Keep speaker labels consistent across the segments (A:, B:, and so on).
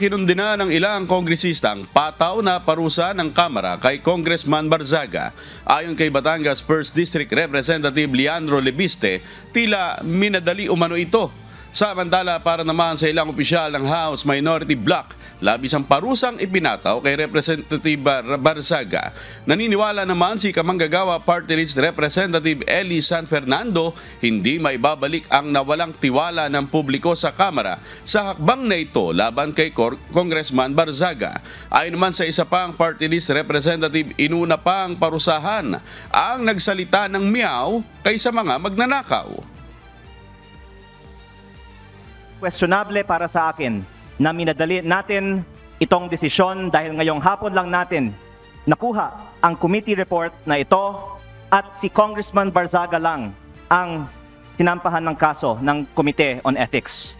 A: kinundina ng ilang kongresista ang pataw na parusa ng Kamara kay Congressman Barzaga. Ayon kay Batangas 1st District Representative Leandro Lebiste, tila minadali umano ito. Samantala, para naman sa ilang opisyal ng House Minority Bloc, labis ang parusang ipinataw kay Representative Barzaga. Naniniwala naman si Kamanggagawa Party List Representative Eli San Fernando hindi maibabalik ang nawalang tiwala ng publiko sa Kamara sa hakbang na ito laban kay Congressman Barzaga. Ayon naman sa isa pang Party List Representative, inuna pang parusahan ang nagsalita ng miyaw kaysa mga magnanakaw.
B: Questionable para sa akin na minadali natin itong desisyon dahil ngayong hapon lang natin nakuha ang committee report na ito at si Congressman Barzaga lang ang tinampahan ng kaso ng Committee on Ethics.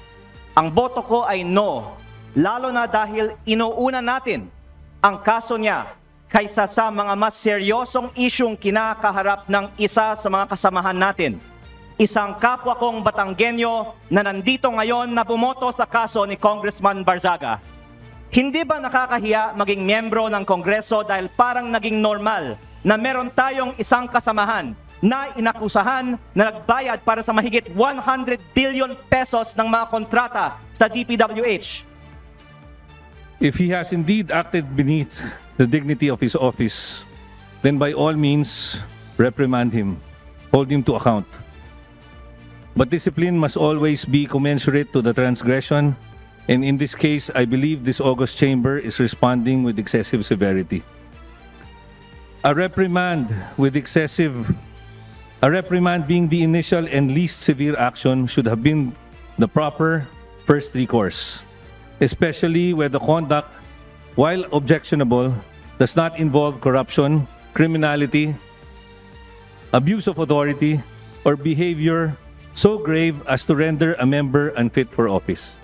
B: Ang boto ko ay no, lalo na dahil inuuna natin ang kaso niya kaysa sa mga mas seryosong isyong kinakaharap ng isa sa mga kasamahan natin. Isang kapwa kong Batanggenyo na nandito ngayon na bumoto sa kaso ni Congressman Barzaga. Hindi ba nakakahiya maging miyembro ng Kongreso dahil parang naging normal na meron tayong isang kasamahan na inakusahan na nagbayad para sa mahigit 100 billion pesos ng mga kontrata sa DPWH?
C: If he has indeed acted beneath the dignity of his office, then by all means, reprimand him, hold him to account. But discipline must always be commensurate to the transgression, and in this case, I believe this august chamber is responding with excessive severity. A reprimand being the initial and least severe action should have been the proper first recourse, especially where the conduct, while objectionable, does not involve corruption, criminality, abuse of authority, or behavior so grave as to render a member unfit for office.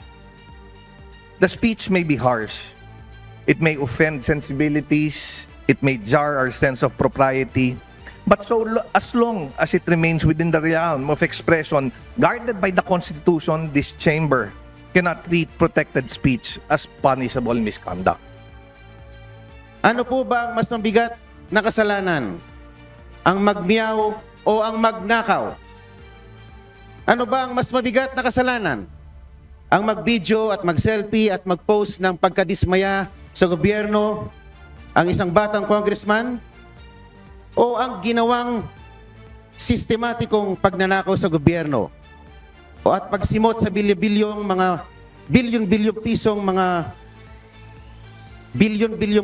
D: The speech may be harsh. It may offend sensibilities. It may jar our sense of propriety. But as long as it remains within the realm of expression guarded by the Constitution, this chamber cannot treat protected speech as punishable misconduct.
E: Ano po ba ang mas mabigat na kasalanan? Ang magmiyaw o ang magnakaw? Ano ba ang mas mabigat na kasalanan? Ang mag-video at mag-selfie at mag-post ng pagkadismaya sa gobyerno, ang isang batang congressman? O ang ginawang sistematikong pagnanakaw sa gobyerno? O at pagsimot sa bilyon-bilyong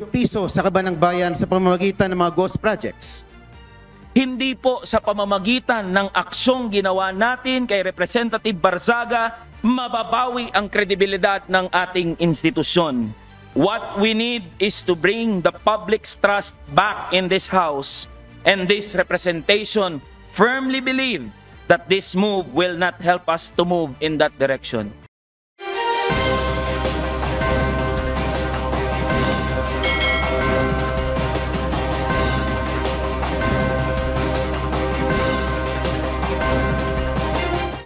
E: piso sa kaban ng bayan sa pamamagitan ng mga ghost projects?
F: Hindi po sa pamamagitan ng aksyong ginawa natin kay Representative Barzaga, mababawi ang kredibilidad ng ating institusyon. What we need is to bring the public's trust back in this House, and this representation firmly believe that this move will not help us to move in that direction.